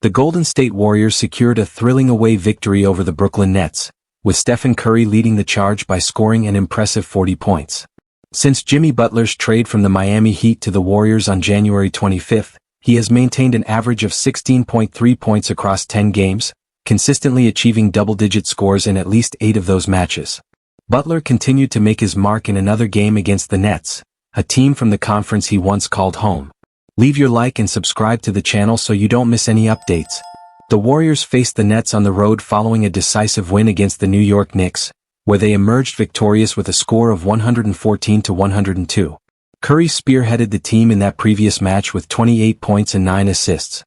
The Golden State Warriors secured a thrilling away victory over the Brooklyn Nets, with Stephen Curry leading the charge by scoring an impressive 40 points. Since Jimmy Butler's trade from the Miami Heat to the Warriors on January 25, he has maintained an average of 16.3 points across 10 games, consistently achieving double-digit scores in at least 8 of those matches. Butler continued to make his mark in another game against the Nets, a team from the conference he once called home. Leave your like and subscribe to the channel so you don't miss any updates. The Warriors faced the Nets on the road following a decisive win against the New York Knicks, where they emerged victorious with a score of 114-102. Curry spearheaded the team in that previous match with 28 points and 9 assists.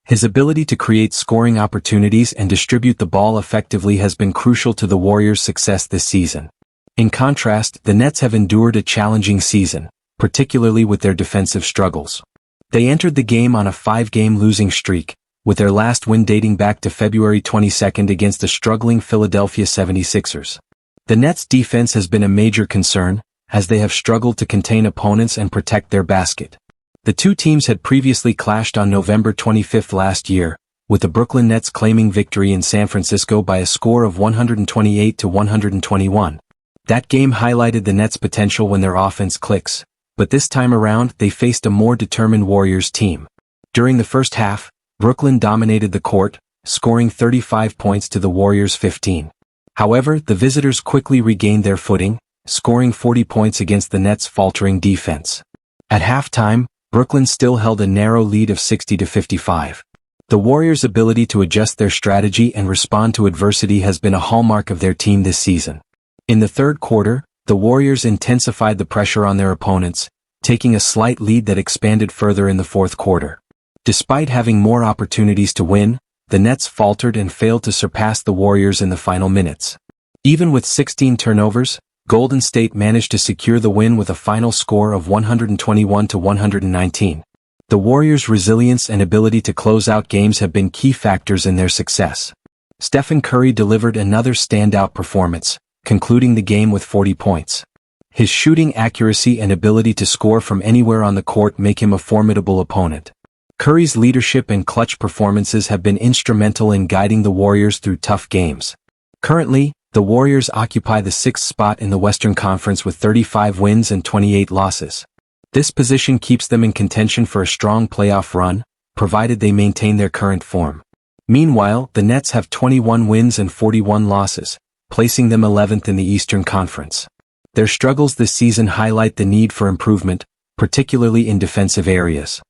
His ability to create scoring opportunities and distribute the ball effectively has been crucial to the Warriors' success this season. In contrast, the Nets have endured a challenging season, particularly with their defensive struggles. They entered the game on a 5-game losing streak, with their last win dating back to February 22 against the struggling Philadelphia 76ers. The Nets' defense has been a major concern, as they have struggled to contain opponents and protect their basket. The two teams had previously clashed on November 25 last year, with the Brooklyn Nets claiming victory in San Francisco by a score of 128-121. That game highlighted the Nets' potential when their offense clicks, but this time around they faced a more determined Warriors team. During the first half, Brooklyn dominated the court, scoring 35 points to the Warriors' 15. However, the visitors quickly regained their footing, scoring 40 points against the Nets' faltering defense. At halftime, Brooklyn still held a narrow lead of 60-55. The Warriors' ability to adjust their strategy and respond to adversity has been a hallmark of their team this season. In the third quarter, the Warriors intensified the pressure on their opponents, taking a slight lead that expanded further in the fourth quarter. Despite having more opportunities to win, the Nets faltered and failed to surpass the Warriors in the final minutes. Even with 16 turnovers, Golden State managed to secure the win with a final score of 121-119. The Warriors' resilience and ability to close out games have been key factors in their success. Stephen Curry delivered another standout performance, concluding the game with 40 points. His shooting accuracy and ability to score from anywhere on the court make him a formidable opponent. Curry's leadership and clutch performances have been instrumental in guiding the Warriors through tough games. Currently, the Warriors occupy the 6th spot in the Western Conference with 35 wins and 28 losses. This position keeps them in contention for a strong playoff run, provided they maintain their current form. Meanwhile, the Nets have 21 wins and 41 losses, placing them 11th in the Eastern Conference. Their struggles this season highlight the need for improvement, particularly in defensive areas.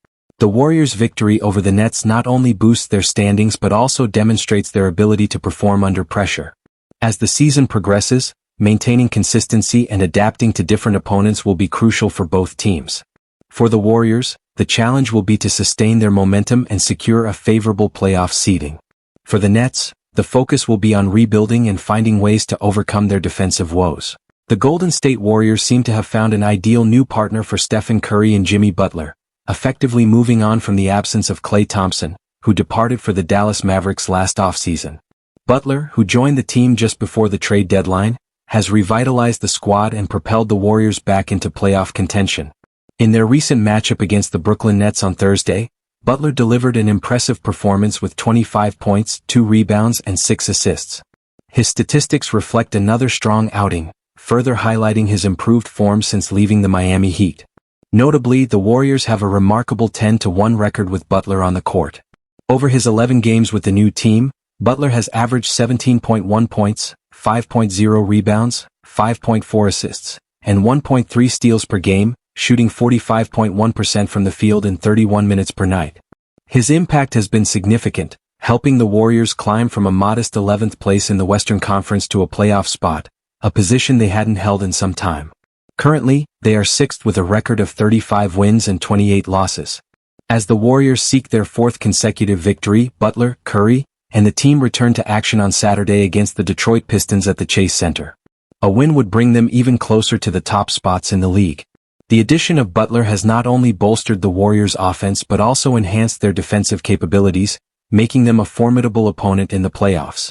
The Warriors' victory over the Nets not only boosts their standings but also demonstrates their ability to perform under pressure. As the season progresses, maintaining consistency and adapting to different opponents will be crucial for both teams. For the Warriors, the challenge will be to sustain their momentum and secure a favorable playoff seeding. For the Nets, the focus will be on rebuilding and finding ways to overcome their defensive woes. The Golden State Warriors seem to have found an ideal new partner for Stephen Curry and Jimmy Butler, effectively moving on from the absence of Klay Thompson, who departed for the Dallas Mavericks last offseason. Butler, who joined the team just before the trade deadline, has revitalized the squad and propelled the Warriors back into playoff contention. In their recent matchup against the Brooklyn Nets on Thursday, Butler delivered an impressive performance with 25 points, 2 rebounds and 6 assists. His statistics reflect another strong outing, further highlighting his improved form since leaving the Miami Heat. Notably, the Warriors have a remarkable 10-1 record with Butler on the court. Over his 11 games with the new team, Butler has averaged 17.1 points, 5.0 rebounds, 5.4 assists, and 1.3 steals per game, shooting 45.1% from the field in 31 minutes per night. His impact has been significant, helping the Warriors climb from a modest 11th place in the Western Conference to a playoff spot, a position they hadn't held in some time. Currently, they are 6th with a record of 35 wins and 28 losses. As the Warriors seek their 4th consecutive victory, Butler, Curry, and the team return to action on Saturday against the Detroit Pistons at the Chase Center. A win would bring them even closer to the top spots in the league. The addition of Butler has not only bolstered the Warriors' offense but also enhanced their defensive capabilities, making them a formidable opponent in the playoffs.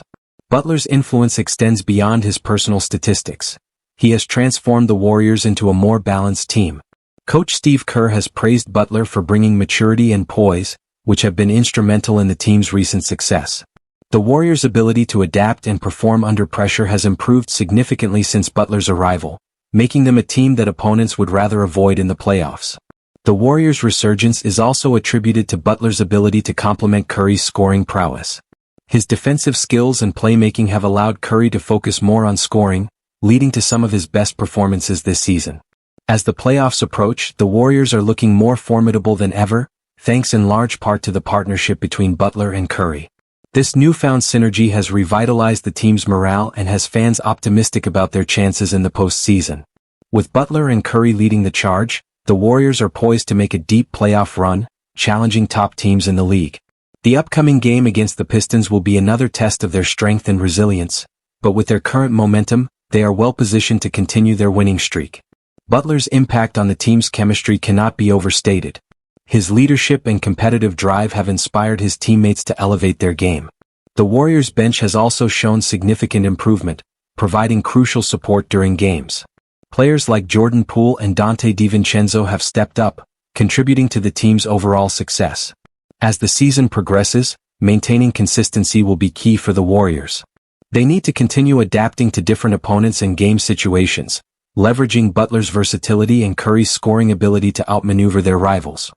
Butler's influence extends beyond his personal statistics. He has transformed the Warriors into a more balanced team. Coach Steve Kerr has praised Butler for bringing maturity and poise, which have been instrumental in the team's recent success. The Warriors' ability to adapt and perform under pressure has improved significantly since Butler's arrival, making them a team that opponents would rather avoid in the playoffs. The Warriors' resurgence is also attributed to Butler's ability to complement Curry's scoring prowess. His defensive skills and playmaking have allowed Curry to focus more on scoring, leading to some of his best performances this season. As the playoffs approach, the Warriors are looking more formidable than ever, thanks in large part to the partnership between Butler and Curry. This newfound synergy has revitalized the team's morale and has fans optimistic about their chances in the postseason. With Butler and Curry leading the charge, the Warriors are poised to make a deep playoff run, challenging top teams in the league. The upcoming game against the Pistons will be another test of their strength and resilience, but with their current momentum, they are well positioned to continue their winning streak. Butler's impact on the team's chemistry cannot be overstated. His leadership and competitive drive have inspired his teammates to elevate their game. The Warriors' bench has also shown significant improvement, providing crucial support during games. Players like Jordan Poole and Dante DiVincenzo have stepped up, contributing to the team's overall success. As the season progresses, maintaining consistency will be key for the Warriors. They need to continue adapting to different opponents and game situations, leveraging Butler's versatility and Curry's scoring ability to outmaneuver their rivals.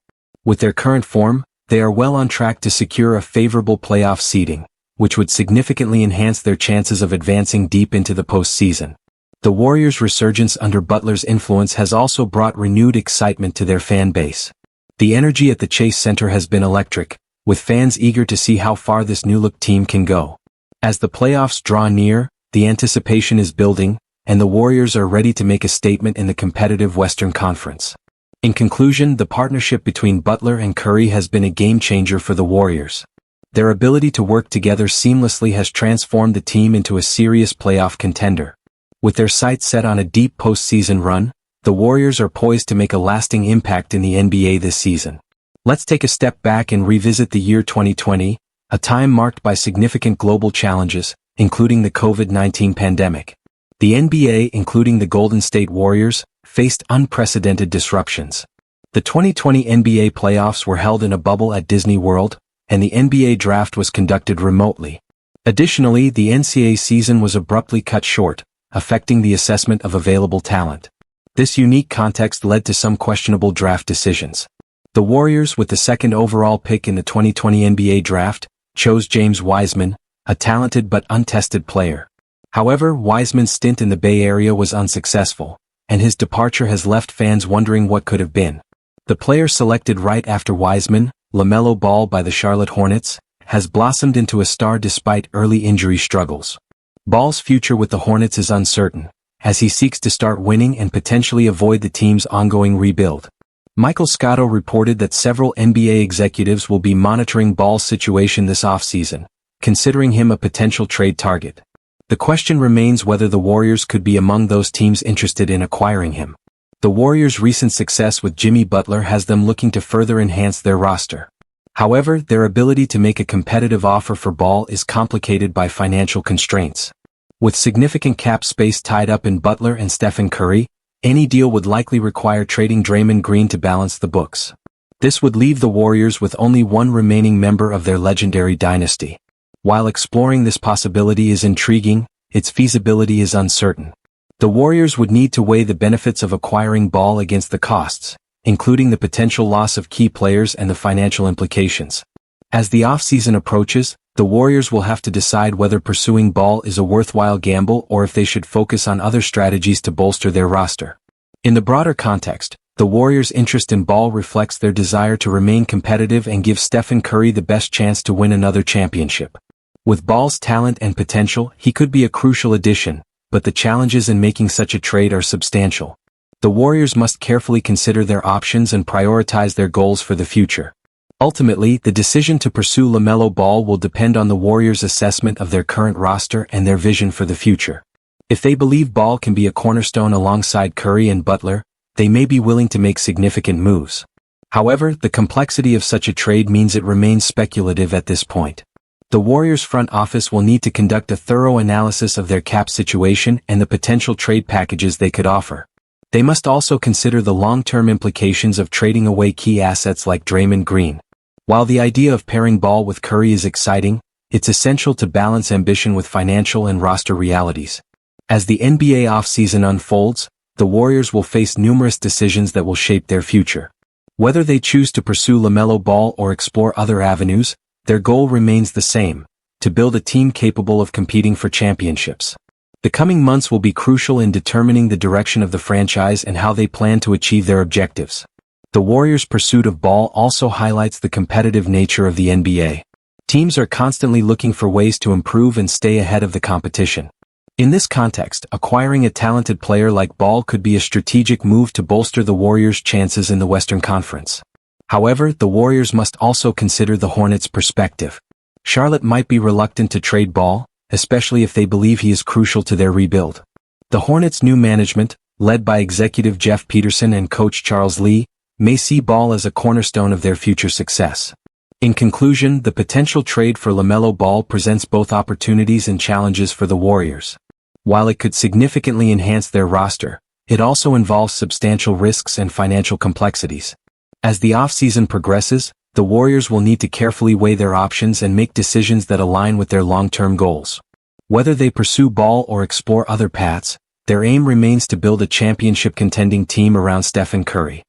With their current form, they are well on track to secure a favorable playoff seeding, which would significantly enhance their chances of advancing deep into the postseason. The Warriors' resurgence under Butler's influence has also brought renewed excitement to their fan base. The energy at the Chase Center has been electric, with fans eager to see how far this new-look team can go. As the playoffs draw near, the anticipation is building, and the Warriors are ready to make a statement in the competitive Western Conference. In conclusion, the partnership between Butler and Curry has been a game-changer for the Warriors. Their ability to work together seamlessly has transformed the team into a serious playoff contender. With their sights set on a deep postseason run, the Warriors are poised to make a lasting impact in the NBA this season. Let's take a step back and revisit the year 2020, a time marked by significant global challenges, including the COVID-19 pandemic. The NBA, including the Golden State Warriors, faced unprecedented disruptions. The 2020 NBA playoffs were held in a bubble at Disney World, and the NBA draft was conducted remotely. Additionally, the NCAA season was abruptly cut short, affecting the assessment of available talent. This unique context led to some questionable draft decisions. The Warriors, with the second overall pick in the 2020 NBA draft, chose James Wiseman, a talented but untested player. However, Wiseman's stint in the Bay Area was unsuccessful, and his departure has left fans wondering what could have been. The player selected right after Wiseman, LaMelo Ball by the Charlotte Hornets, has blossomed into a star despite early injury struggles. Ball's future with the Hornets is uncertain, as he seeks to start winning and potentially avoid the team's ongoing rebuild. Michael Scotto reported that several NBA executives will be monitoring Ball's situation this offseason, considering him a potential trade target. The question remains whether the Warriors could be among those teams interested in acquiring him. The Warriors' recent success with Jimmy Butler has them looking to further enhance their roster. However, their ability to make a competitive offer for Ball is complicated by financial constraints. With significant cap space tied up in Butler and Stephen Curry, any deal would likely require trading Draymond Green to balance the books. This would leave the Warriors with only one remaining member of their legendary dynasty. While exploring this possibility is intriguing, its feasibility is uncertain. The Warriors would need to weigh the benefits of acquiring Ball against the costs, including the potential loss of key players and the financial implications. As the offseason approaches, the Warriors will have to decide whether pursuing Ball is a worthwhile gamble or if they should focus on other strategies to bolster their roster. In the broader context, the Warriors' interest in Ball reflects their desire to remain competitive and give Stephen Curry the best chance to win another championship. With Ball's talent and potential, he could be a crucial addition, but the challenges in making such a trade are substantial. The Warriors must carefully consider their options and prioritize their goals for the future. Ultimately, the decision to pursue LaMelo Ball will depend on the Warriors' assessment of their current roster and their vision for the future. If they believe Ball can be a cornerstone alongside Curry and Butler, they may be willing to make significant moves. However, the complexity of such a trade means it remains speculative at this point. The Warriors' front office will need to conduct a thorough analysis of their cap situation and the potential trade packages they could offer. They must also consider the long-term implications of trading away key assets like Draymond Green. While the idea of pairing Ball with Curry is exciting, it's essential to balance ambition with financial and roster realities. As the NBA offseason unfolds, the Warriors will face numerous decisions that will shape their future. Whether they choose to pursue LaMelo Ball or explore other avenues, their goal remains the same: to build a team capable of competing for championships. The coming months will be crucial in determining the direction of the franchise and how they plan to achieve their objectives. The Warriors' pursuit of Ball also highlights the competitive nature of the NBA. Teams are constantly looking for ways to improve and stay ahead of the competition. In this context, acquiring a talented player like Ball could be a strategic move to bolster the Warriors' chances in the Western Conference. However, the Warriors must also consider the Hornets' perspective. Charlotte might be reluctant to trade Ball, especially if they believe he is crucial to their rebuild. The Hornets' new management, led by executive Jeff Peterson and coach Charles Lee, may see Ball as a cornerstone of their future success. In conclusion, the potential trade for LaMelo Ball presents both opportunities and challenges for the Warriors. While it could significantly enhance their roster, it also involves substantial risks and financial complexities. As the offseason progresses, the Warriors will need to carefully weigh their options and make decisions that align with their long-term goals. Whether they pursue Ball or explore other paths, their aim remains to build a championship-contending team around Stephen Curry.